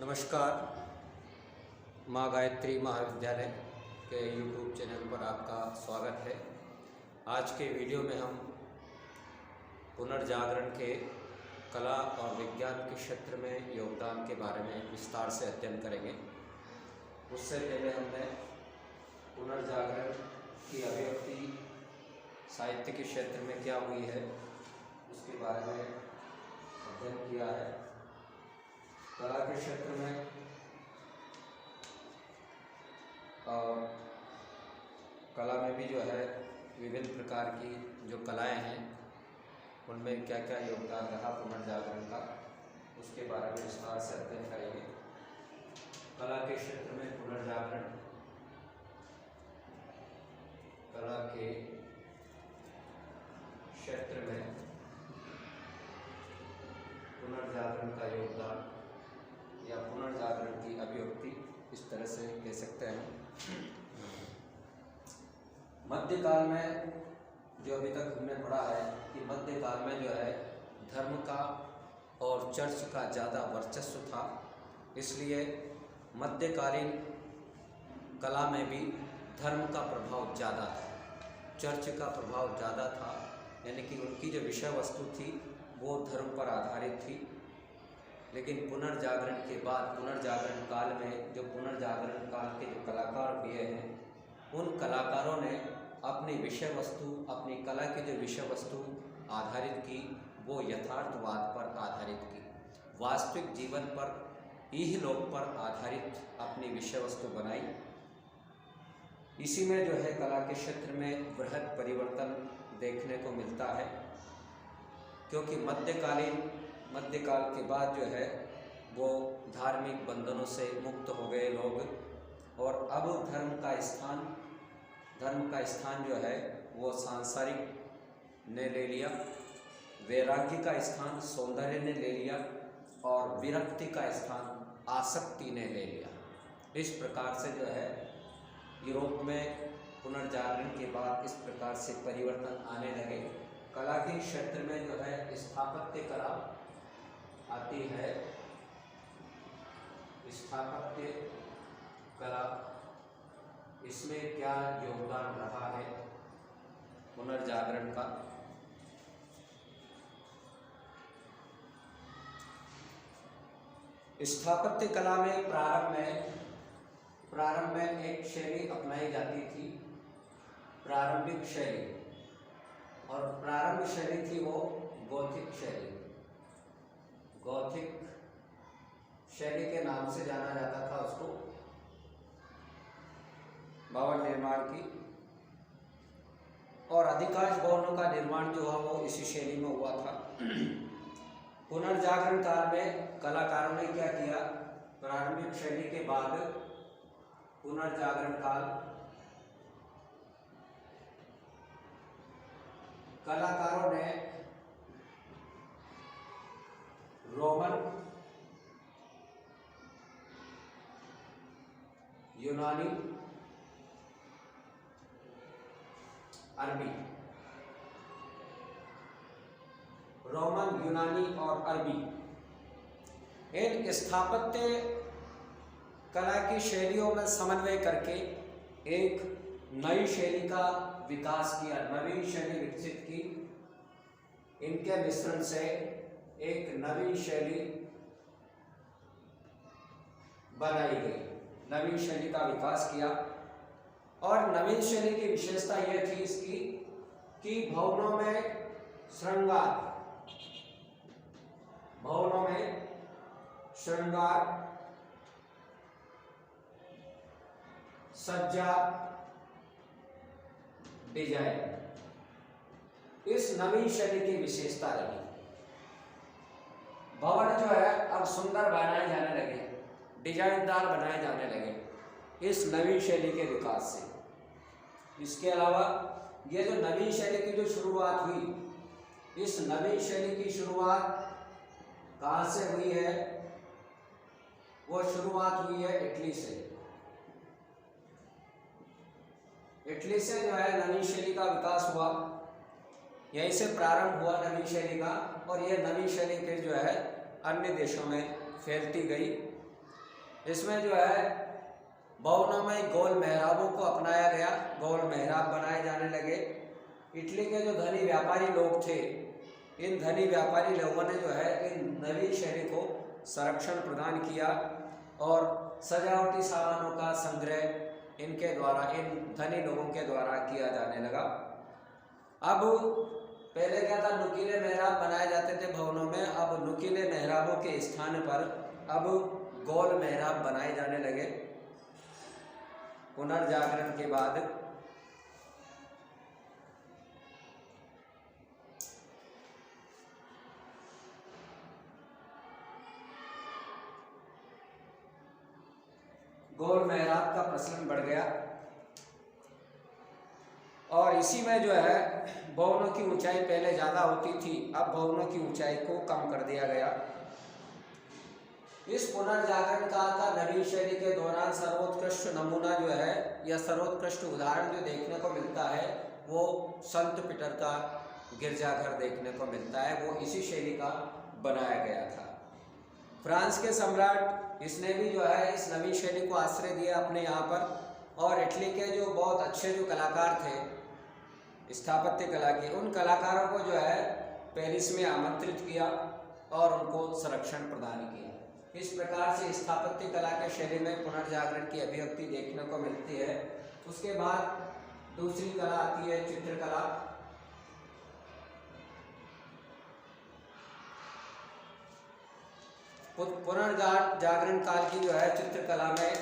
नमस्कार। माँ गायत्री महाविद्यालय के YouTube चैनल पर आपका स्वागत है। आज के वीडियो में हम पुनर्जागरण के कला और विज्ञान के क्षेत्र में योगदान के बारे में विस्तार से अध्ययन करेंगे। उससे पहले हमने पुनर्जागरण की अभिव्यक्ति साहित्य के क्षेत्र में क्या हुई है उसके बारे में अध्ययन किया है। कला के क्षेत्र में और कला में भी जो है विभिन्न प्रकार की जो कलाएं हैं उनमें क्या क्या योगदान रहा पुनर्जागरण का, उसके बारे में विस्तार से अध्ययन करेंगे। कला के क्षेत्र में पुनर्जागरण, कला के क्षेत्र में पुनर्जागरण का योगदान या पुनर्जागरण की अभिव्यक्ति इस तरह से कह सकते हैं। मध्यकाल में जो अभी तक हमने पढ़ा है कि मध्यकाल में जो है धर्म का और चर्च का ज़्यादा वर्चस्व था, इसलिए मध्यकालीन कला में भी धर्म का प्रभाव ज़्यादा था, चर्च का प्रभाव ज़्यादा था। यानी कि उनकी जो विषय वस्तु थी वो धर्म पर आधारित थी। लेकिन पुनर्जागरण के बाद, पुनर्जागरण काल में जो पुनर्जागरण काल के जो कलाकार हुए हैं उन कलाकारों ने अपनी विषय वस्तु, अपनी कला की जो विषय वस्तु आधारित की वो यथार्थवाद पर आधारित की, वास्तविक जीवन पर, इहलोक पर आधारित अपनी विषय वस्तु बनाई। इसी में जो है कला के क्षेत्र में बृहद परिवर्तन देखने को मिलता है, क्योंकि मध्यकाल के बाद जो है वो धार्मिक बंधनों से मुक्त हो गए लोग, और अब धर्म का स्थान जो है वो सांसारिक ने ले लिया, वैराग्य का स्थान सौंदर्य ने ले लिया और विरक्ति का स्थान आसक्ति ने ले लिया। इस प्रकार से जो है यूरोप में पुनर्जागरण के बाद इस प्रकार से परिवर्तन आने लगे। कला के क्षेत्र में जो है स्थापत्य कला आती है। स्थापत्य कला, इसमें क्या योगदान रहा है पुनर्जागरण का? स्थापत्य कला में प्रारंभ में एक शैली अपनाई जाती थी, प्रारंभिक शैली, और प्रारंभ शैली थी वो गॉथिक शैली। गॉथिक शैली के नाम से जाना जाता था उसको, भवन निर्माण की, और अधिकांश भवनों का निर्माण जो है वो इसी शैली में हुआ था। पुनर्जागरण काल में कलाकारों ने क्या किया, प्रारंभिक शैली के बाद पुनर्जागरण काल कलाकारों ने रोमन, यूनानी, अरबी, रोमन, यूनानी और अरबी, इन स्थापत्य कला की शैलियों में समन्वय करके एक नई शैली का विकास किया, नवीन शैली विकसित की। इनके मिश्रण से एक नवीन शैली बनाई गई, नवीन शैली का विकास किया। और नवीन शैली की विशेषता यह थी इसकी कि भवनों में श्रृंगार, सज्जा, डिजाइन, इस नवीन शैली की विशेषता रही। भवन जो है अब सुंदर बनाए जाने लगे, डिजाइनदार बनाए जाने लगे इस नवीन शैली के विकास से। इसके अलावा ये जो नवीन शैली की जो शुरुआत हुई, इस नवीन शैली की शुरुआत कहाँ से हुई है? वो शुरुआत हुई है इटली से। इटली से जो है नवीन शैली का विकास हुआ, यहीं से प्रारंभ हुआ नवीन शैली का, और यह नवीन शैली फिर जो है अन्य देशों में फैलती गई। इसमें जो है भवनों में गोल मेहराबों को अपनाया गया, गोल मेहराब बनाए जाने लगे। इटली के जो धनी व्यापारी लोग थे, इन धनी व्यापारी लोगों ने जो है इन नवीन शैली को संरक्षण प्रदान किया और सजावटी सामानों का संग्रह इनके द्वारा, इन धनी लोगों के द्वारा किया जाने लगा। अब पहले क्या था, नुकीले मेहराब बनाए जाते थे भवनों में, अब नुकीले मेहराबों के स्थान पर अब गोल मेहराब बनाए जाने लगे पुनर्जागरण के बाद। गोल मेहराब का प्रचलन बढ़ गया और इसी में जो है भवनों की ऊंचाई पहले ज़्यादा होती थी, अब भवनों की ऊंचाई को कम कर दिया गया। इस पुनर्जागरण काल का नवीन शैली के दौरान सर्वोत्कृष्ट नमूना जो है या सर्वोत्कृष्ट उदाहरण जो देखने को मिलता है वो संत पीटर का गिरजाघर देखने को मिलता है, वो इसी शैली का बनाया गया था। फ्रांस के सम्राट इसने भी जो है इस नवीन शैली को आश्रय दिया अपने यहाँ पर, और इटली के जो बहुत अच्छे जो कलाकार थे स्थापत्य कला के, उन कलाकारों को जो है पेरिस में आमंत्रित किया और उनको संरक्षण प्रदान किया। इस प्रकार से स्थापत्य कला के शैली में पुनर्जागरण की अभिव्यक्ति देखने को मिलती है। उसके बाद दूसरी कला आती है चित्रकला। पुनर्जागरण काल की जो है चित्रकला में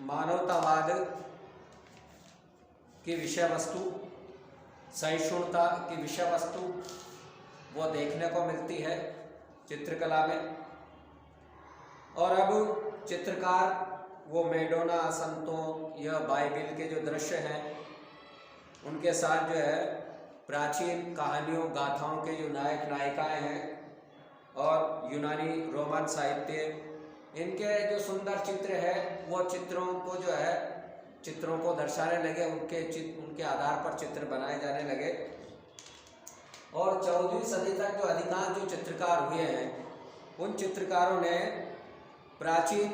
मानवतावाद की विषय वस्तु, सहिष्णुता की विषय वस्तु वो देखने को मिलती है चित्रकला में। और अब चित्रकार वो मैडोना, संतों या बाइबिल के जो दृश्य हैं उनके साथ जो है प्राचीन कहानियों गाथाओं के जो नायक नायिकाएं हैं और यूनानी रोमन साहित्य, इनके जो सुंदर चित्र है वो चित्रों को जो है चित्रों को दर्शाने लगे, उनके आधार पर चित्र बनाए जाने लगे। और 14वीं सदी तक जो अधिकांश जो चित्रकार हुए हैं उन चित्रकारों ने प्राचीन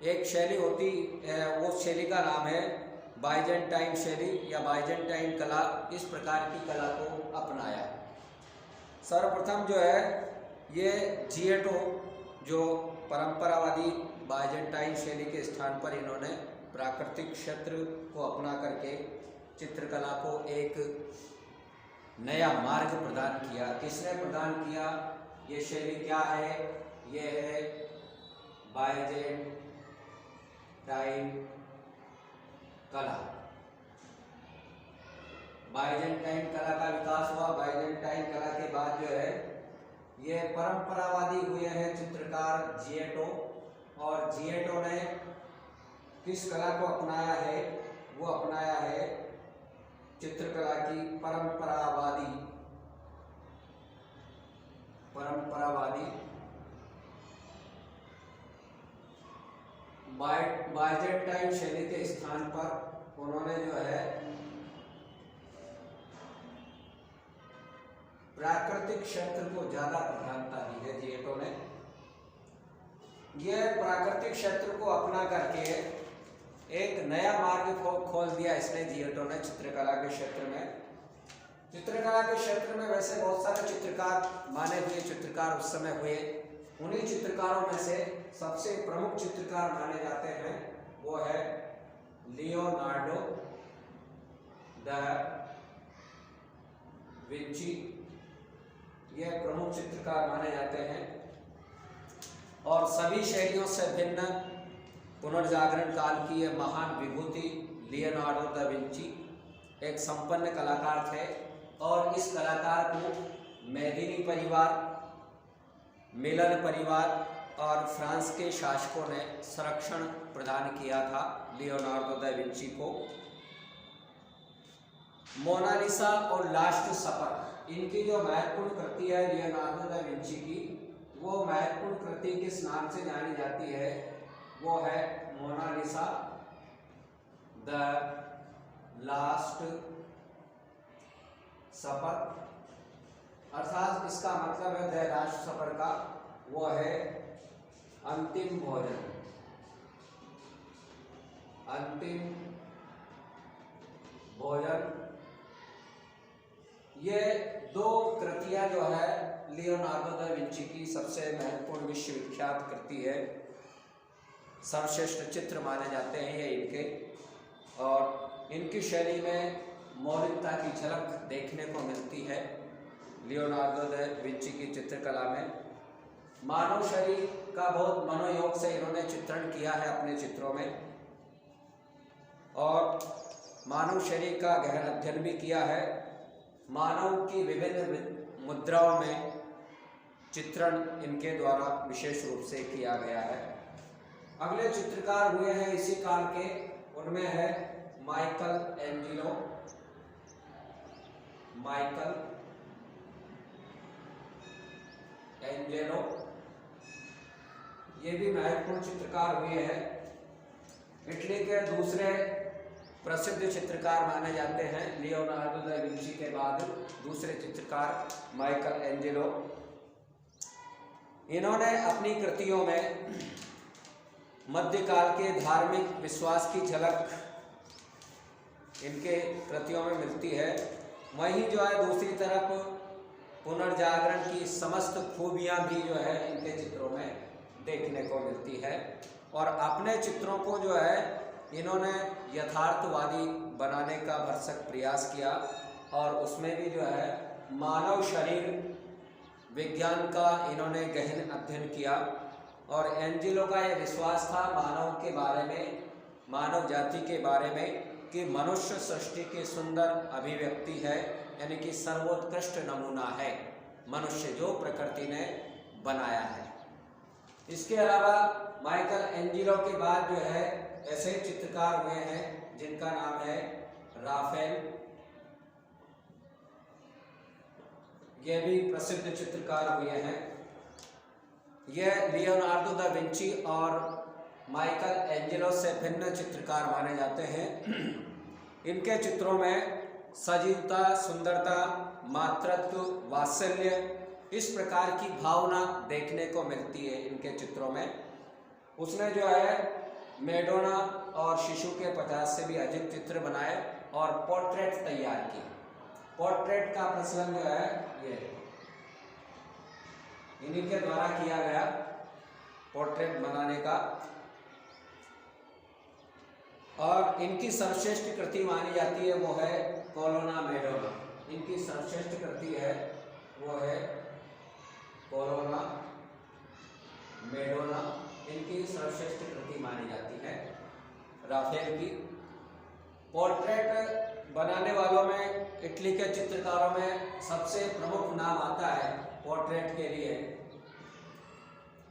एक शैली होती है, वो शैली का नाम है बाइजेंटाइन शैली या बाइजेंटाइन कला, इस प्रकार की कला को अपनाया। सर्वप्रथम जो है ये जिएटो जो परंपरावादी बाइजेंटाइन शैली के स्थान पर इन्होंने प्राकृतिक क्षेत्र को अपना करके चित्रकला को एक नया मार्ग प्रदान किया। किसने प्रदान किया? ये शैली क्या है? ये है बाइजेंटाइन कला। बाइजेंटाइन कला का विकास हुआ। बाइजेंटाइन कला के बाद जो है ये परंपरावादी हुए हैं चित्रकार जिएटो, और जिएटो ने किस कला को अपनाया है? वो अपनाया है चित्रकला की परंपरावादी बाइजेंटाइन शैली के स्थान पर उन्होंने जो है प्राकृतिक क्षेत्र को ज्यादा प्रधानता दी है जिएटो ने। यह प्राकृतिक क्षेत्र को अपना करके एक नया मार्ग खोल दिया इसने जिएटो ने चित्रकला के क्षेत्र में। चित्रकला के क्षेत्र में वैसे बहुत सारे चित्रकार माने हुए चित्रकार उस समय हुए। उन्हीं चित्रकारों में से सबसे प्रमुख चित्रकार माने जाते हैं वो है लियोनार्डो दा विंची। यह प्रमुख चित्रकार माने जाते हैं और सभी शैलियों से भिन्न पुनर्जागरण काल की यह महान विभूति लियोनार्डो दा विंची एक संपन्न कलाकार थे और इस कलाकार को मेदिनी परिवार, मिलन परिवार और फ्रांस के शासकों ने संरक्षण प्रदान किया था लियोनार्डो दा विंची को। मोनालिसा और लास्ट सपर, इनकी जो महत्वपूर्ण कृति है लियोनार्डो दा विंची की, वो महत्वपूर्ण कृति किस नाम से जानी जाती है? वो है मोनालिसा द लास्ट सपर, अर्थात इसका मतलब है द लास्ट सपर का वो है अंतिम भोजन। अंतिम भोजन, ये दो कृतियां जो है लियोनार्डो दा विंची की सबसे महत्वपूर्ण विश्वविख्यात कृति है। सर्वश्रेष्ठ चित्र माने जाते हैं ये इनके, और इनकी शैली में मौलिकता की झलक देखने को मिलती है। लियोनार्डो दा विंची की चित्रकला में मानव शरीर का बहुत मनोयोग से इन्होंने चित्रण किया है अपने चित्रों में, और मानव शरीर का गहन अध्ययन भी किया है। मानव की विभिन्न मुद्राओं में चित्रण इनके द्वारा विशेष रूप से किया गया है। अगले चित्रकार हुए हैं इसी काल के, उनमें है माइकल एंजेलो। ये भी महत्वपूर्ण चित्रकार हुए हैं। इटली के दूसरे प्रसिद्ध चित्रकार माने जाते हैं। लियोनार्डो दा विंची के बाद दूसरे चित्रकार माइकल एंजेलो। इन्होंने अपनी कृतियों में मध्यकाल के धार्मिक विश्वास की झलक इनके कृतियों में मिलती है। वहीं जो है दूसरी तरफ पुनर्जागरण की समस्त खूबियां भी जो है इनके चित्रों में देखने को मिलती है। और अपने चित्रों को जो है इन्होंने यथार्थवादी बनाने का भरसक प्रयास किया, और उसमें भी जो है मानव शरीर विज्ञान का इन्होंने गहन अध्ययन किया। और एंजेलो का यह विश्वास था मानव के बारे में, मानव जाति के बारे में, कि मनुष्य सृष्टि की सुंदर अभिव्यक्ति है, यानी कि सर्वोत्कृष्ट नमूना है मनुष्य जो प्रकृति ने बनाया है। इसके अलावा माइकल एंजेलो के बाद जो है ऐसे चित्रकार हुए हैं जिनका नाम है राफेल। ये भी प्रसिद्ध चित्रकार हुए हैं। यह लियोनार्डो दा विंची और माइकल एंजेलो से भिन्न चित्रकार माने जाते हैं। इनके चित्रों में सजीवता, सुंदरता, मातृत्व, वात्सल्य, इस प्रकार की भावना देखने को मिलती है इनके चित्रों में। उसने जो है मैडोना और शिशु के 50 से भी अधिक चित्र बनाए और पोर्ट्रेट तैयार किए। पोर्ट्रेट का प्रचलन जो है ये इन्हीं के द्वारा किया गया, पोर्ट्रेट बनाने का। और इनकी सर्वश्रेष्ठ कृति मानी जाती है वो है कोलोना मेडोना। इनकी सर्वश्रेष्ठ कृति है वो है कोलोना मेडोना। इनकी सर्वश्रेष्ठ कृति मानी जाती है राफेल की। पोर्ट्रेट बनाने वालों में इटली के चित्रकारों में सबसे प्रमुख नाम आता है पोर्ट्रेट के लिए।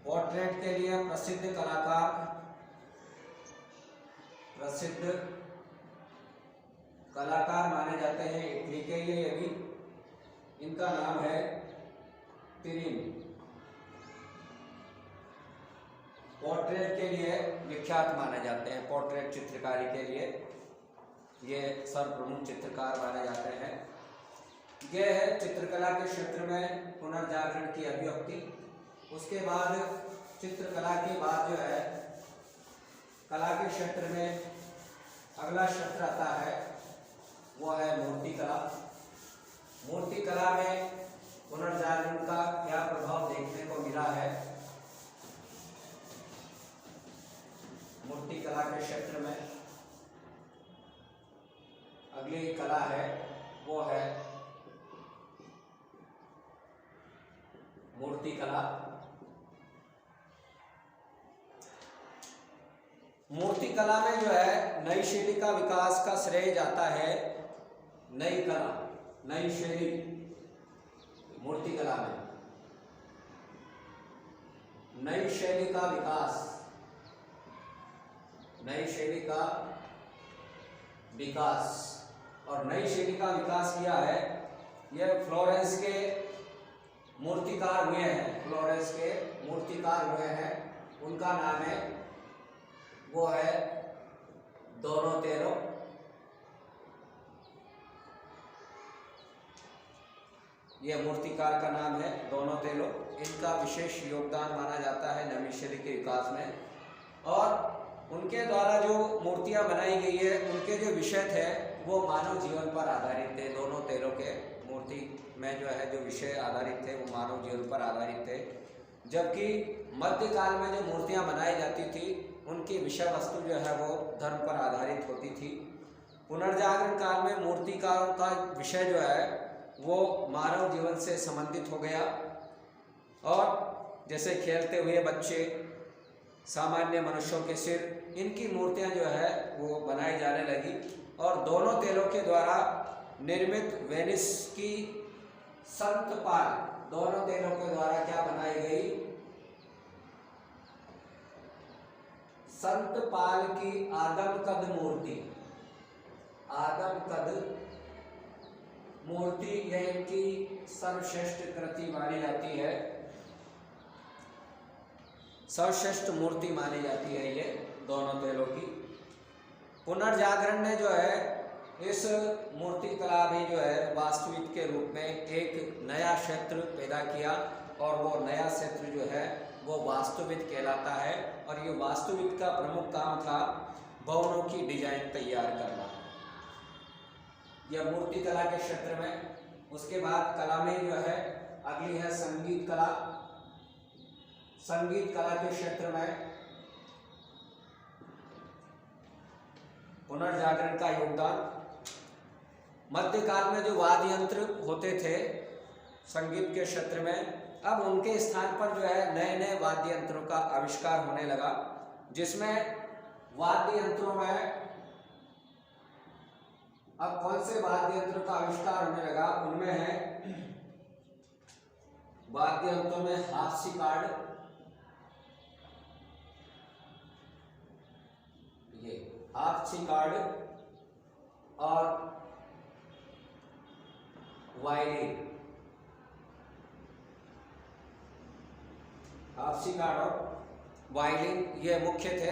पोर्ट्रेट के लिए प्रसिद्ध कलाकार माने जाते हैं इटली के ये भी। इनका नाम है पिरिन। पोर्ट्रेट के लिए विख्यात माने जाते हैं, पोर्ट्रेट चित्रकारी के लिए ये सर्वप्रमुख चित्रकार माने जाते हैं। यह है चित्रकला के क्षेत्र में पुनर्जागरण की अभिव्यक्ति। उसके बाद चित्रकला के बाद जो है कला के क्षेत्र में अगला क्षेत्र आता है वो है मूर्तिकला। मूर्तिकला में पुनर्जागरण का क्या प्रभाव देखने को मिला है मूर्तिकला के क्षेत्र में। अगली कला है वो है मूर्तिकला। मूर्तिकला में जो है नई शैली का विकास का श्रेय जाता है नई कला, नई शैली। मूर्तिकला में नई शैली का विकास, नई शैली का विकास, और नई शैली का विकास किया है यह फ्लोरेंस के मूर्तिकार हुए हैं। फ्लोरेंस के मूर्तिकार हुए हैं, उनका नाम है वो है डोनातेलो। यह मूर्तिकार का नाम है डोनातेलो। इनका विशेष योगदान माना जाता है नवी शैली के विकास में। और उनके द्वारा जो मूर्तियां बनाई गई है उनके जो विषय थे वो मानव जीवन पर आधारित थे। दोनों तेलों के मूर्ति में जो है जो विषय आधारित थे वो मानव जीवन पर आधारित थे। जबकि मध्यकाल में जो मूर्तियां बनाई जाती थी उनकी विषय वस्तु जो है वो धर्म पर आधारित होती थी। पुनर्जागरण काल में मूर्तिकारों का विषय जो है वो मानव जीवन से संबंधित हो गया और जैसे खेलते हुए बच्चे, सामान्य मनुष्यों के सिर, इनकी मूर्तियां जो है वो बनाई जाने लगी और दोनों तेलों के द्वारा निर्मित वेनिस की संत पाल, दोनों तेलों के द्वारा क्या बनाई गई, संत पाल की आदमकद मूर्ति, आदमकद मूर्ति यह इनकी सर्वश्रेष्ठ कृति मानी जाती है, सर्वश्रेष्ठ मूर्ति मानी जाती है ये दोनों तेलों की। पुनर्जागरण ने जो है इस मूर्ति कला में जो है वास्तविक के रूप में एक नया क्षेत्र पैदा किया और वो नया क्षेत्र जो है वो वास्तुविद कहलाता है। और ये वास्तुविद का प्रमुख काम था भवनों की डिजाइन तैयार करना, यह मूर्ति कला के क्षेत्र में। उसके बाद कला में जो है अगली है संगीत कला। संगीत कला के क्षेत्र में पुनर्जागरण का योगदान। मध्यकाल में जो वाद्य यंत्र होते थे संगीत के क्षेत्र में, अब उनके स्थान पर जो है नए नए वाद्य यंत्रों का आविष्कार होने लगा, जिसमें वाद्य यंत्रों में अब कौन से वाद्य यंत्रों का आविष्कार होने लगा, उनमें है वाद्य यंत्रों में हार्पसिकार्ड, ये हार्पसिकार्ड और वायलिन। हार्पसिकार्ड और वायलिन ये मुख्य थे,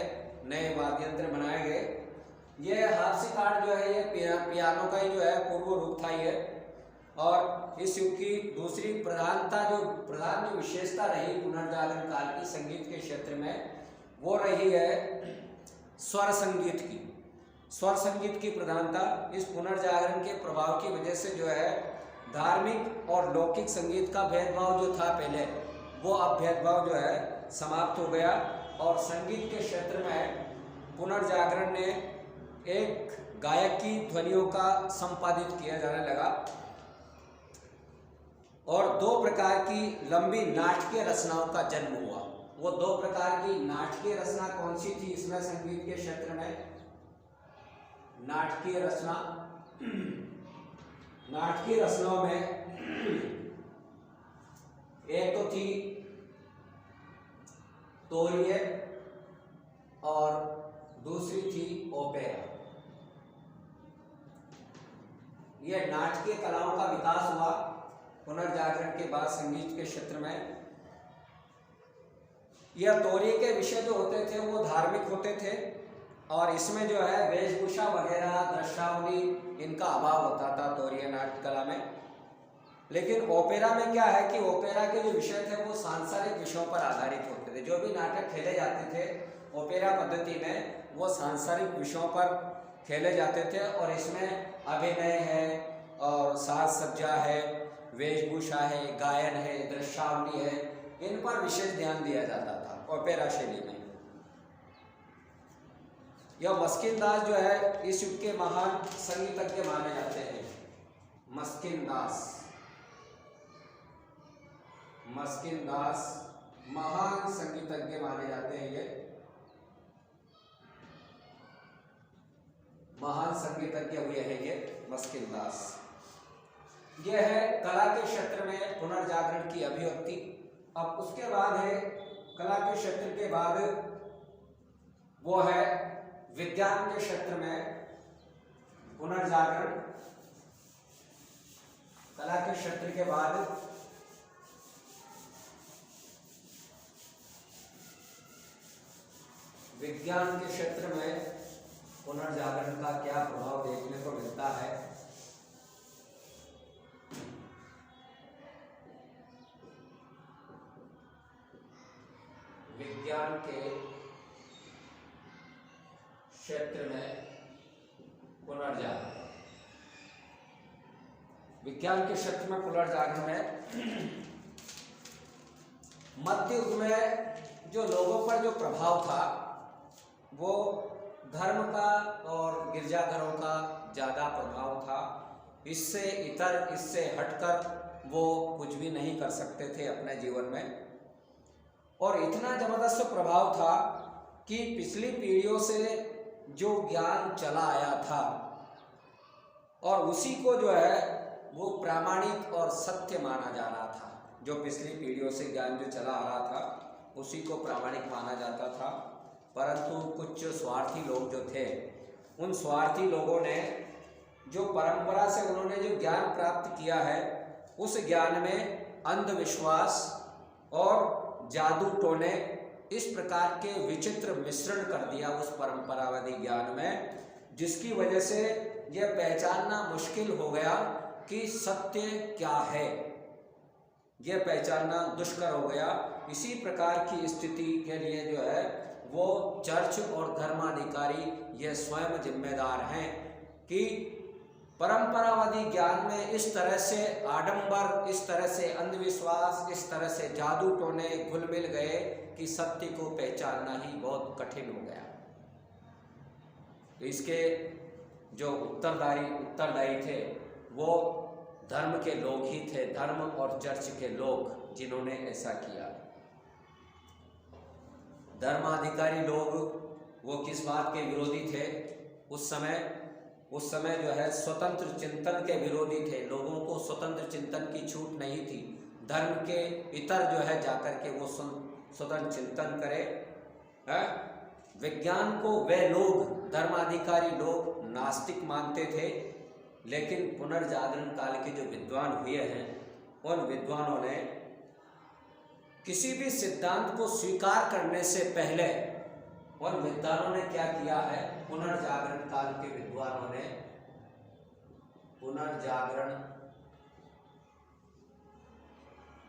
नए वाद्य यंत्र बनाए गए। ये हार्पसिकार्ड जो है ये पियानो का ही जो है पूर्व रूप था ये। और इस युग की दूसरी प्रधान जो विशेषता रही पुनर्जागरण काल की संगीत के क्षेत्र में, वो रही है स्वर संगीत की। स्वर संगीत की प्रधानता इस पुनर्जागरण के प्रभाव की वजह से जो है धार्मिक और लौकिक संगीत का भेदभाव जो था पहले, वो अब भेदभाव जो है समाप्त हो गया और संगीत के क्षेत्र में पुनर्जागरण ने एक गायक की ध्वनियों का संपादित किया जाने लगा और दो प्रकार की लंबी नाटकीय रचनाओं का जन्म हुआ। वो दो प्रकार की नाटकीय रचना कौन सी थी इसमें संगीत के क्षेत्र में? नाटकीय रचना, नाटकीय रचनाओं में एक तो थी तोरिये और दूसरी थी ओपेरा। यह नाटकीय कलाओं का विकास हुआ पुनर्जागरण के बाद संगीत के क्षेत्र में। यह तोरिये के विषय जो होते थे वो धार्मिक होते थे और इसमें जो है वेशभूषा वगैरह, दृश्यावली, इनका अभाव होता था तोरिये नाट्य कला में। लेकिन ओपेरा में क्या है कि ओपेरा के जो विषय थे वो सांसारिक विषयों पर आधारित होते थे। जो भी नाटक खेले जाते थे ओपेरा पद्धति में, वो सांसारिक विषयों पर खेले जाते थे और इसमें अभिनय है और साज सज्जा है, वेशभूषा है, गायन है, दृश्यावली है, इन पर विशेष ध्यान दिया जाता था ओपेरा शैली में। यह मस्किन दास जो है इस युग के महान संगीतज्ञ माने जाते हैं। मस्किन दास महान संगीतज्ञ माने जाते हैं। ये महान संगीतज्ञ हुए हैं ये मस्किन दास। यह है कला के क्षेत्र में पुनर्जागरण की अभिव्यक्ति। अब उसके बाद है कला के क्षेत्र के बाद वो है विज्ञान के क्षेत्र में पुनर्जागरण। कला के क्षेत्र के बाद विज्ञान के क्षेत्र में पुनर्जागरण का क्या प्रभाव देखने को मिलता है। विज्ञान के क्षेत्र में पुनर्जागरण, विज्ञान के क्षेत्र में पुनर्जागरण में मध्य युग में जो लोगों पर जो प्रभाव था वो धर्म का और गिरजाघरों का ज़्यादा प्रभाव था। इससे हटकर वो कुछ भी नहीं कर सकते थे अपने जीवन में, और इतना ज़बरदस्त प्रभाव था कि पिछली पीढ़ियों से जो ज्ञान चला आया था और उसी को जो है वो प्रामाणिक और सत्य माना जा रहा था। जो पिछली पीढ़ियों से ज्ञान जो चला आ रहा था उसी को प्रामाणिक माना जाता था, परंतु कुछ स्वार्थी लोग जो थे, उन स्वार्थी लोगों ने जो परंपरा से उन्होंने जो ज्ञान प्राप्त किया है उस ज्ञान में अंधविश्वास और जादू टोने इस प्रकार के विचित्र मिश्रण कर दिया उस परंपरावादी ज्ञान में, जिसकी वजह से यह पहचानना मुश्किल हो गया कि सत्य क्या है, यह पहचानना दुष्कर हो गया। इसी प्रकार की स्थिति के लिए जो है वो चर्च और धर्माधिकारी ये स्वयं जिम्मेदार हैं कि परंपरावादी ज्ञान में इस तरह से आडंबर, इस तरह से अंधविश्वास, इस तरह से जादू टोने घुल मिल गए कि सत्य को पहचानना ही बहुत कठिन हो गया। तो इसके जो उत्तरदायी थे वो धर्म के लोग ही थे, धर्म और चर्च के लोग जिन्होंने ऐसा किया। धर्माधिकारी लोग वो किस बात के विरोधी थे? उस समय जो है स्वतंत्र चिंतन के विरोधी थे। लोगों को स्वतंत्र चिंतन की छूट नहीं थी। धर्म के इतर जो है जाकर के वो स्वतंत्र चिंतन करे। विज्ञान को वे लोग, धर्माधिकारी लोग नास्तिक मानते थे, लेकिन पुनर्जागरण काल के जो विद्वान हुए हैं उन विद्वानों ने किसी भी सिद्धांत को स्वीकार करने से पहले उन विद्वानों ने क्या किया है? पुनर्जागरण काल के विद्वानों ने पुनर्जागरण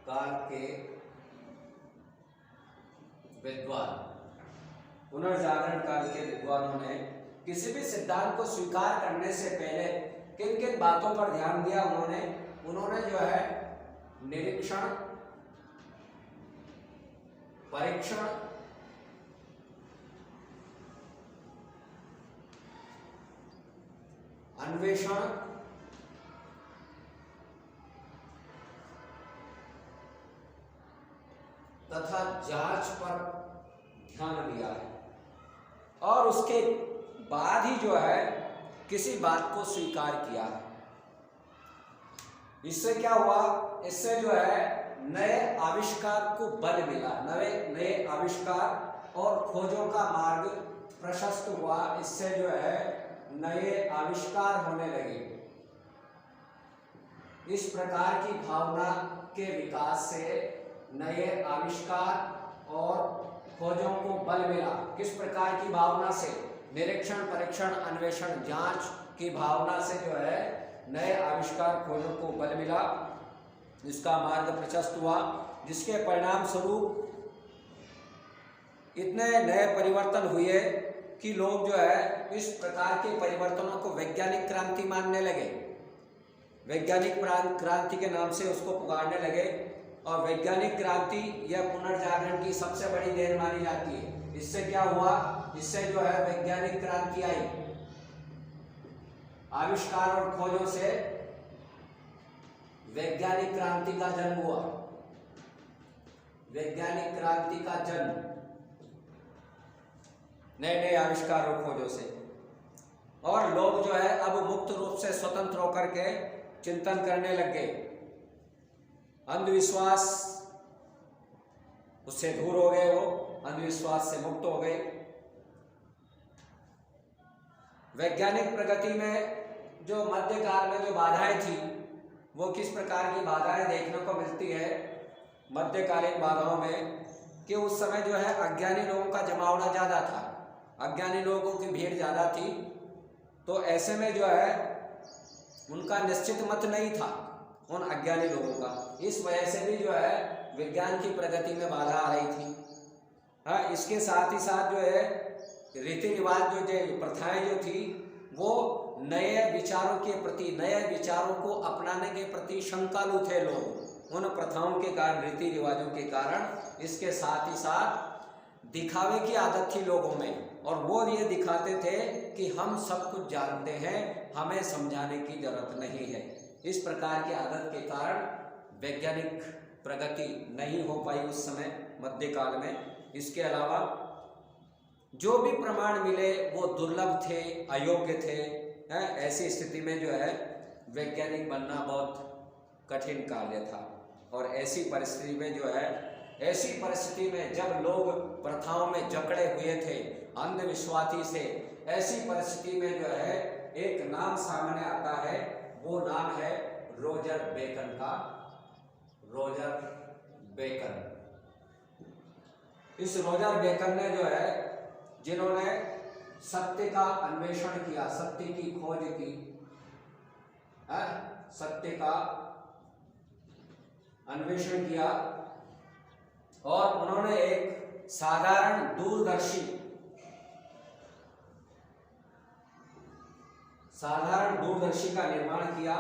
काल के विद्वानों ने किसी भी सिद्धांत को स्वीकार करने से पहले किन किन बातों पर ध्यान दिया? उन्होंने जो है निरीक्षण, परीक्षण, अन्वेषण तथा जांच पर ध्यान दिया है, और उसके बाद ही जो है किसी बात को स्वीकार किया है। इससे क्या हुआ? इससे जो है नए आविष्कार को बल मिला, नए आविष्कार और खोजों का मार्ग प्रशस्त हुआ। इससे जो है नए आविष्कार होने लगे। इस प्रकार की भावना के विकास से नए आविष्कार और खोजों को बल मिला। किस प्रकार की भावना से? निरीक्षण, परीक्षण, अन्वेषण, जांच की भावना से जो है नए आविष्कार, खोजों को बल मिला, इसका मार्ग प्रशस्त हुआ, जिसके परिणाम स्वरूप इतने नए परिवर्तन हुए कि लोग जो है इस प्रकार के परिवर्तनों को वैज्ञानिक क्रांति मानने लगे। वैज्ञानिक क्रांति के नाम से उसको पुकारने लगे, और वैज्ञानिक क्रांति यह पुनर्जागरण की सबसे बड़ी देन मानी जाती है। इससे क्या हुआ? इससे जो है वैज्ञानिक क्रांति आई। आविष्कार और खोजों से वैज्ञानिक क्रांति का जन्म हुआ। वैज्ञानिक क्रांति का जन्म नए नए आविष्कार और खोजों से, और लोग जो है अब मुक्त रूप से स्वतंत्र होकर के चिंतन करने लग गए। अंधविश्वास उससे दूर हो गए, वो अंधविश्वास से मुक्त हो गए। वैज्ञानिक प्रगति में जो मध्यकाल में जो बाधाएं थी, वो किस प्रकार की बाधाएं देखने को मिलती है मध्यकालीन बाधाओं में, कि उस समय जो है अज्ञानी लोगों का जमावड़ा ज़्यादा था, अज्ञानी लोगों की भीड़ ज़्यादा थी। तो ऐसे में जो है उनका निश्चित मत नहीं था उन अज्ञानी लोगों का। इस वजह से भी जो है विज्ञान की प्रगति में बाधा आ रही थी। हाँ, इसके साथ ही साथ जो है रीति रिवाज जो प्रथाएं जो थी वो नए विचारों के प्रति, नए विचारों को अपनाने के प्रति शंकालु थे लोग उन प्रथाओं के कारण, रीति रिवाजों के कारण। इसके साथ ही साथ दिखावे की आदत थी लोगों में, और वो ये दिखाते थे कि हम सब कुछ जानते हैं, हमें समझाने की जरूरत नहीं है। इस प्रकार की आदत के कारण वैज्ञानिक प्रगति नहीं हो पाई उस समय मध्यकाल में। इसके अलावा जो भी प्रमाण मिले वो दुर्लभ थे, अयोग्य थे। ऐसी स्थिति में जो है वैज्ञानिक बनना बहुत कठिन कार्य था। और ऐसी परिस्थिति में जो है, ऐसी परिस्थिति में जब लोग प्रथाओं में जकड़े हुए थे अंधविश्वासी से, ऐसी परिस्थिति में जो है एक नाम सामने आता है, वो नाम है रोजर बेकन का। रोजर बेकन, इस रोजर बेकन ने जो है, जिन्होंने सत्य का अन्वेषण किया, सत्य की खोज की, सत्य का अन्वेषण किया, और उन्होंने एक साधारण दूरदर्शी का निर्माण किया,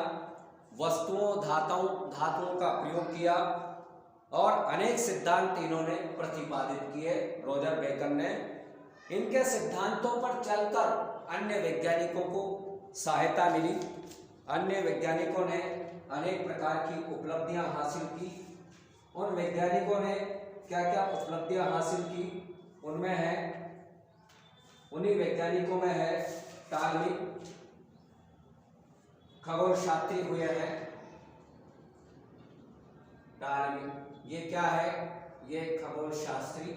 वस्तुओं, धातुओं का प्रयोग किया, और अनेक सिद्धांत इन्होंने प्रतिपादित किए रोजर बेकन ने। इनके सिद्धांतों पर चलकर अन्य वैज्ञानिकों को सहायता मिली। अन्य वैज्ञानिकों ने अनेक प्रकार की उपलब्धियां हासिल की। उन वैज्ञानिकों ने क्या क्या उपलब्धियां हासिल की, उनमें है, उन्हीं वैज्ञानिकों में है टालमी, खगोल शास्त्री हुए हैं टालमी। ये क्या है? ये खगोल शास्त्री।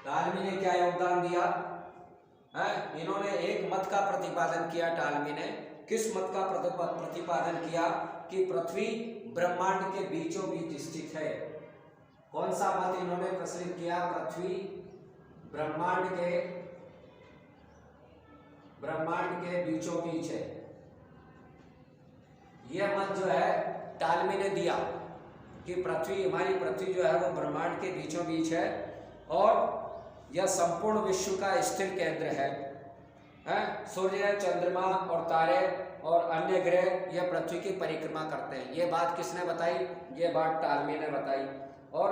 टालमी ने क्या योगदान दिया है? इन्होंने एक मत का प्रतिपादन किया। टालमी ने किस मत का प्रतिपादन किया? कि पृथ्वी ब्रह्मांड के बीचों बीच स्थित है। कौन सा मत इन्होंने प्रस्तुत किया? पृथ्वी ब्रह्मांड के बीचों बीच है। यह मत जो है टालमी ने दिया कि हमारी पृथ्वी जो है वो ब्रह्मांड के बीचों बीच है, और यह संपूर्ण विश्व का स्थिर केंद्र है। सूर्य, चंद्रमा और तारे और अन्य ग्रह यह पृथ्वी की परिक्रमा करते हैं। ये बात किसने बताई? ये बात टालमी ने बताई। और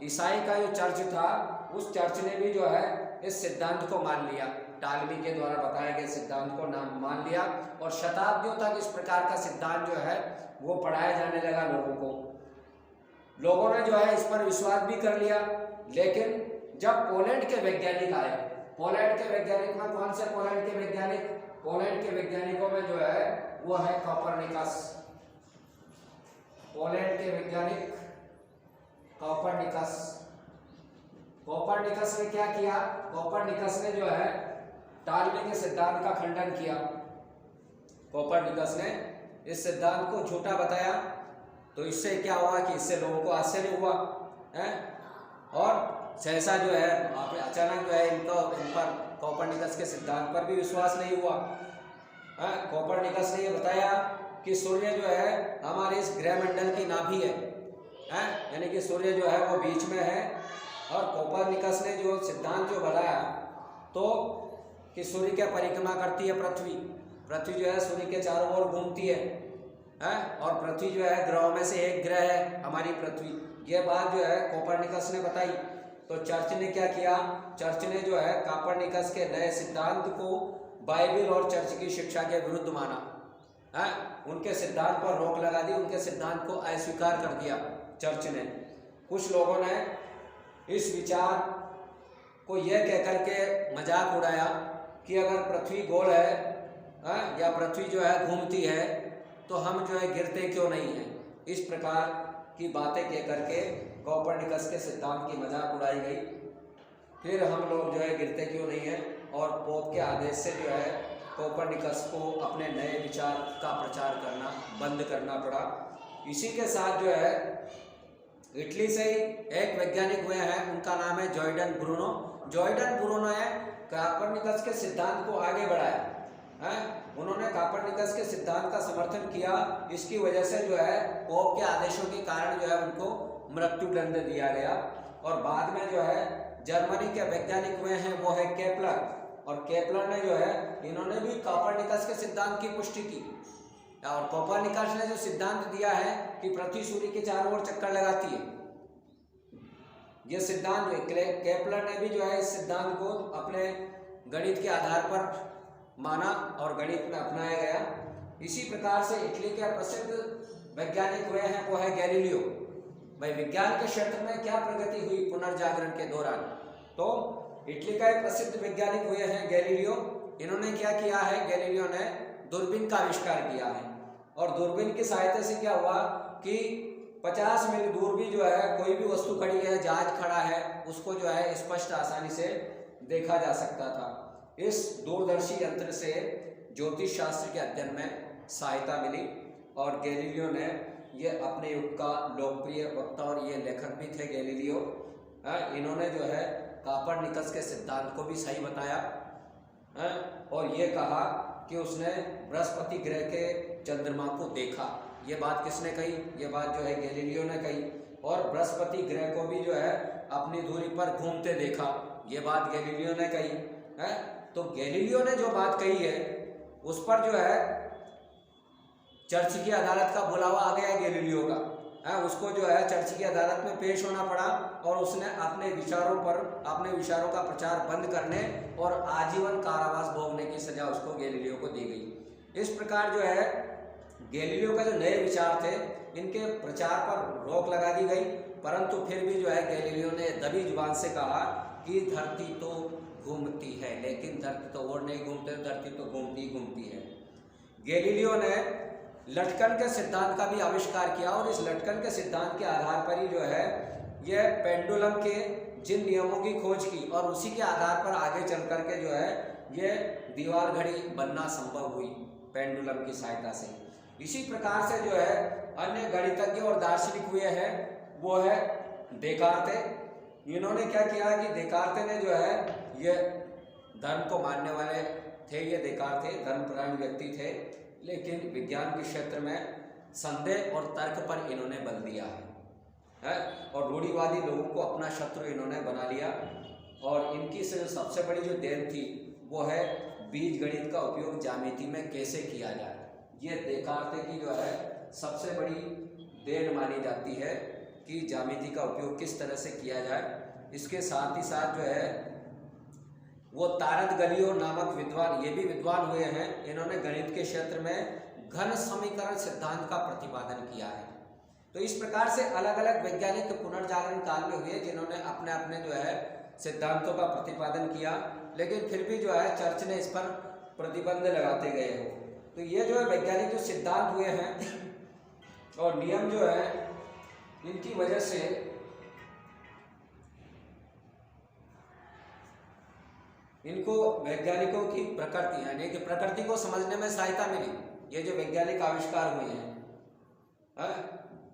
ईसाई का जो चर्च था, उस चर्च ने भी जो है इस सिद्धांत को मान लिया। टालमी के द्वारा बताए गए सिद्धांत को मान लिया, और शताब्दियों तक इस प्रकार का सिद्धांत जो है वो पढ़ाया जाने लगा लोगों को। लोगों ने जो है इस पर विश्वास भी कर लिया। लेकिन जब पोलैंड के वैज्ञानिक आए, पोलैंड के वैज्ञानिक में कौन से पोलैंड के वैज्ञानिक? पोलैंड के वैज्ञानिकों में जो है वो है कोपरनिकस। पोलैंड के वैज्ञानिक कोपरनिकस। कोपरनिकस ने क्या किया? कोपरनिकस ने जो है टालमी के सिद्धांत का खंडन किया। कोपरनिकस ने इस सिद्धांत को झूठा बताया। तो इससे क्या हुआ कि इससे लोगों को आश्चर्य हुआ है, और सहसा जो है अचानक जो है इन पर कोपरनिकस के सिद्धांत पर भी विश्वास नहीं हुआ। कोपरनिकस ने ये बताया कि सूर्य जो है हमारे इस ग्रहमंडल की नाभि है, यानी कि सूर्य जो है वो बीच में है। और कोपरनिकस ने जो सिद्धांत जो बनाया, तो कि सूर्य क्या परिक्रमा करती है पृथ्वी जो है सूर्य के चारों ओर घूमती है, और पृथ्वी जो है ग्रहों में से एक ग्रह है हमारी पृथ्वी। ये बात जो है कोपरनिकस ने बताई। तो चर्च ने क्या किया? चर्च ने जो है कोपरनिकस के नए सिद्धांत को बाइबल और चर्च की शिक्षा के विरुद्ध माना। उनके सिद्धांत पर रोक लगा दी, उनके सिद्धांत को अस्वीकार कर दिया चर्च ने। कुछ लोगों ने इस विचार को यह कहकर के मजाक उड़ाया कि अगर पृथ्वी गोल है, या पृथ्वी जो है घूमती है, तो हम जो है गिरते क्यों नहीं हैं। इस प्रकार की बातें कह करके कोपरनिकस के सिद्धांत की मजाक उड़ाई गई। फिर हम लोग जो है गिरते क्यों नहीं हैं, और पोप के आदेश से जो है कोपरनिकस को अपने नए विचार का प्रचार करना बंद करना पड़ा। इसी के साथ जो है इटली से ही एक वैज्ञानिक हुए हैं, उनका नाम है जॉर्डन ब्रूनो। जॉर्डन ब्रूनो ने कोपरनिकस के सिद्धांत को आगे बढ़ाया। उन्होंने कोपरनिकस के सिद्धांत का समर्थन किया। इसकी वजह से जो है पोप के आदेशों के कारण जो है उनको मृत्यु दंड दिया गया। और बाद में जो है जर्मनी के वैज्ञानिक हुए हैं वो है केपलर, और केपलर ने जो है इन्होंने भी कोपरनिकस के सिद्धांत की पुष्टि की। और कोपरनिकस ने जो सिद्धांत दिया है कि पृथ्वी सूर्य के चारों ओर चक्कर लगाती है, ये सिद्धांत केपलर ने भी जो है इस सिद्धांत को अपने गणित के आधार पर माना और गणित में अपनाया गया। इसी प्रकार से इटली के प्रसिद्ध वैज्ञानिक हुए हैं वो है गैलीलियो। भाई विज्ञान के क्षेत्र में क्या प्रगति हुई पुनर्जागरण के दौरान, तो इटली का एक प्रसिद्ध वैज्ञानिक हुए हैं गैलीलियो। इन्होंने क्या किया है, गैलीलियो ने दूरबीन का आविष्कार किया है, और दूरबीन की सहायता से क्या हुआ कि 50 मील दूर भी जो है कोई भी वस्तु खड़ी है, जहाज खड़ा है, उसको जो है स्पष्ट आसानी से देखा जा सकता था। इस दूरदर्शी यंत्र से ज्योतिष शास्त्र के अध्ययन में सहायता मिली, और गैलीलियो ने ये अपने युग का लोकप्रिय वक्ता और ये लेखक भी थे गैलीलियो। इन्होंने जो है कोपरनिकस के सिद्धांत को भी सही बताया, और ये कहा कि उसने बृहस्पति ग्रह के चंद्रमा को देखा। ये बात किसने कही, ये बात जो है गैलीलियो ने कही। और बृहस्पति ग्रह को भी जो है अपनी दूरी पर घूमते देखा, ये बात गैलीलियो ने कही है। तो गैलीलियो ने जो बात कही है उस पर जो है चर्च की अदालत का बुलावा आ गया गैलीलियो का, उसको जो है चर्च की अदालत में पेश होना पड़ा, और उसने अपने विचारों का प्रचार बंद करने और आजीवन कारावास भोगने की सजा उसको गैलीलियो को दी गई। इस प्रकार जो है गैलीलियो का जो नए विचार थे इनके प्रचार पर रोक लगा दी गई, परंतु फिर भी जो है गैलीलियो ने दबी जुबान से कहा कि धरती तो घूमती है, लेकिन धरती तो और नहीं घूमते, धरती तो घूमती घूमती है। गैलीलियो ने लटकन के सिद्धांत का भी आविष्कार किया, और इस लटकन के सिद्धांत के आधार पर ही जो है यह पेंडुलम के जिन नियमों की खोज की, और उसी के आधार पर आगे चल करके जो है ये दीवार घड़ी बनना संभव हुई पेंडुलम की सहायता से। इसी प्रकार से जो है अन्य गणितज्ञ और दार्शनिक हुए हैं वो है देकार्ते। इन्होंने क्या किया कि देकार्ते ने जो है ये धर्म को मानने वाले थे, ये देकार्ते धर्मपरायण व्यक्ति थे, लेकिन विज्ञान के क्षेत्र में संदेह और तर्क पर इन्होंने बल दिया है, और रूढ़िवादी लोगों को अपना शत्रु इन्होंने बना लिया। और इनकी सबसे बड़ी जो देन थी वो है बीज गणित का उपयोग ज्यामिति में कैसे किया जाए। ये देकार्ते की जो है सबसे बड़ी देन मानी जाती है कि ज्यामिति का उपयोग किस तरह से किया जाए। इसके साथ ही साथ जो है वो तारद गलियो नामक विद्वान, ये भी विद्वान हुए हैं, इन्होंने गणित के क्षेत्र में घन समीकरण सिद्धांत का प्रतिपादन किया है। तो इस प्रकार से अलग अलग वैज्ञानिक पुनर्जागरण काल में हुए जिन्होंने अपने अपने जो है सिद्धांतों का प्रतिपादन किया, लेकिन फिर भी जो है चर्च ने इस पर प्रतिबंध लगाते गए हो। तो ये जो है वैज्ञानिक जो सिद्धांत हुए हैं और नियम जो है इनकी वजह से इनको वैज्ञानिकों की प्रकृति यानी कि प्रकृति को समझने में सहायता मिली, ये जो वैज्ञानिक आविष्कार हुए हैं।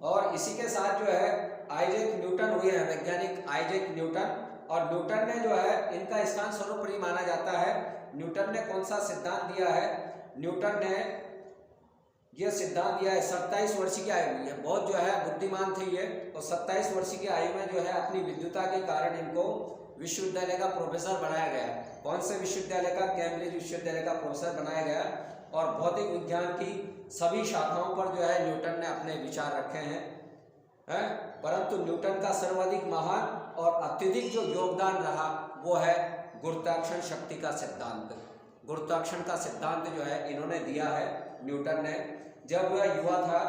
और इसी के साथ जो है आइजैक न्यूटन हुए हैं, वैज्ञानिक आइजैक न्यूटन, और न्यूटन ने जो है इनका स्थान सर्वोपरि माना जाता है। न्यूटन ने कौन सा सिद्धांत दिया है, न्यूटन ने यह सिद्धांत दिया है 27 वर्ष की आयु में, बहुत जो है बुद्धिमान थे ये, और 27 वर्ष की आयु में जो है अपनी विद्वता के कारण इनको विश्वविद्यालय का प्रोफेसर बनाया गया। कौन से विश्वविद्यालय का, कैम्ब्रिज विश्वविद्यालय का प्रोफेसर बनाया गया, और भौतिक विज्ञान की सभी शाखाओं पर जो है न्यूटन ने अपने विचार रखे हैं। परंतु न्यूटन का सर्वाधिक महान और अत्यधिक जो योगदान रहा वो है गुरुत्वाकर्षण शक्ति का सिद्धांत। गुरुत्वाकर्षण का सिद्धांत जो है इन्होंने दिया है न्यूटन ने। जब वह युवा था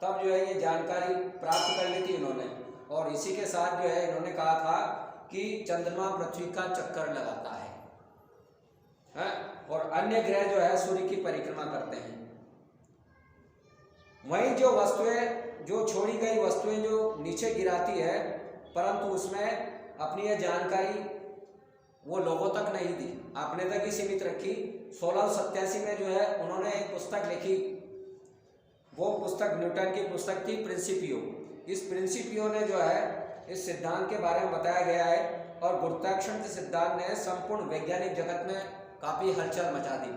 तब जो है ये जानकारी प्राप्त कर ली थी इन्होंने, और इसी के साथ जो है इन्होंने कहा था कि चंद्रमा पृथ्वी का चक्कर लगाता है, और अन्य ग्रह जो है सूर्य की परिक्रमा करते हैं। वहीं जो वस्तुएं, जो छोड़ी गई वस्तुएं जो नीचे गिराती है, परंतु उसमें अपनी यह जानकारी वो लोगों तक नहीं दी, अपने तक ही सीमित रखी। 1687 में जो है उन्होंने एक पुस्तक लिखी, वो पुस्तक न्यूटन की पुस्तक थी प्रिंसिपियो। इस प्रिंसिपियो ने जो है इस सिद्धांत के बारे में बताया गया है, और गुरुत्वाकर्षण के सिद्धांत ने संपूर्ण वैज्ञानिक जगत में काफ़ी हलचल मचा दी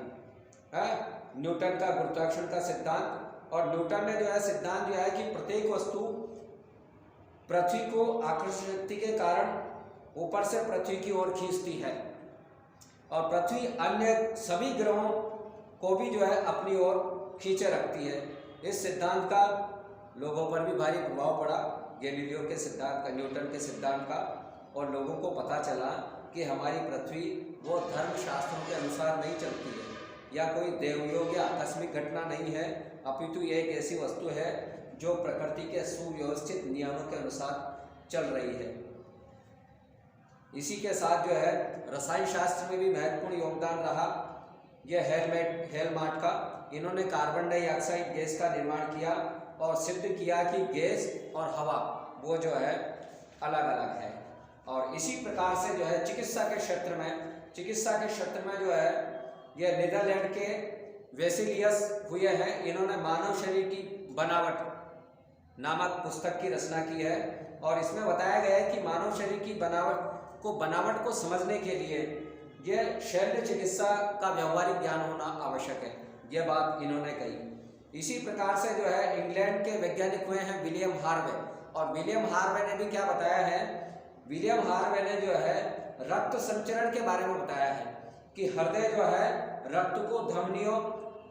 न्यूटन का गुरुत्वाकर्षण का सिद्धांत। और न्यूटन ने जो है सिद्धांत जो है कि प्रत्येक वस्तु पृथ्वी को आकर्षण शक्ति के कारण ऊपर से पृथ्वी की ओर खींचती है और पृथ्वी अन्य सभी ग्रहों को भी जो है अपनी ओर खींचे रखती है। इस सिद्धांत का लोगों पर भी भारी प्रभाव पड़ा, गैलीलियो के सिद्धांत का, न्यूटन के सिद्धांत का, और लोगों को पता चला कि हमारी पृथ्वी वो धर्मशास्त्रों के अनुसार नहीं चलती है या कोई देवयोग या आकस्मिक घटना नहीं है, अपितु ये एक ऐसी वस्तु है जो प्रकृति के सुव्यवस्थित नियमों के अनुसार चल रही है। इसी के साथ जो है रसायन शास्त्र में भी महत्वपूर्ण योगदान रहा यह हेलमार्ट का। इन्होंने कार्बन डाइऑक्साइड गैस का निर्माण किया और सिद्ध किया कि गैस और हवा वो जो है अलग अलग है। और इसी प्रकार से जो है चिकित्सा के क्षेत्र में जो है यह नीदरलैंड के वेसिलियस हुए हैं। इन्होंने मानव शरीर की बनावट नामक पुस्तक की रचना की है और इसमें बताया गया है कि मानव शरीर की बनावट को समझने के लिए यह शल्य चिकित्सा का व्यवहारिक ज्ञान होना आवश्यक है, यह बात इन्होंने कही। इसी प्रकार से जो है इंग्लैंड के वैज्ञानिक हुए हैं विलियम हार्वे, और विलियम हार्वे ने भी क्या बताया है, विलियम हार्वे ने जो है रक्त संचरण के बारे में बताया है कि हृदय जो है रक्त को धमनियों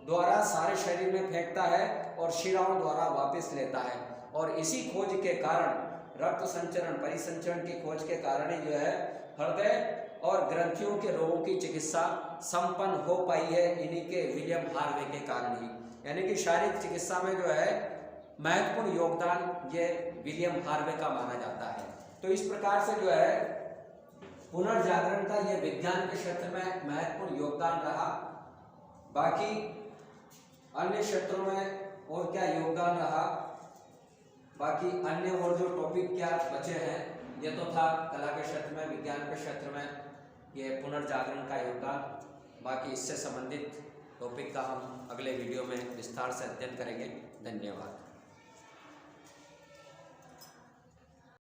द्वारा सारे शरीर में फेंकता है और शिराओं द्वारा वापस लेता है। और इसी खोज के कारण रक्त संचरण परिसंचरण की खोज के कारण ही जो है हृदय और ग्रंथियों के रोगों की चिकित्सा संपन्न हो पाई है, इन्हीं के विलियम हार्वे के कारण ही। यानी कि शारीरिक चिकित्सा में जो है महत्वपूर्ण योगदान ये विलियम हार्वे का माना जाता है। तो इस प्रकार से जो है पुनर्जागरण का ये विज्ञान के क्षेत्र में महत्वपूर्ण योगदान रहा। बाकी अन्य क्षेत्रों में और क्या योगदान रहा, बाकी अन्य और जो टॉपिक क्या बचे हैं, ये तो था कला के क्षेत्र में, विज्ञान के क्षेत्र में ये पुनर्जागरण का योगदान। बाकी इससे संबंधित टॉपिक का हम अगले वीडियो में विस्तार से अध्ययन करेंगे। धन्यवाद।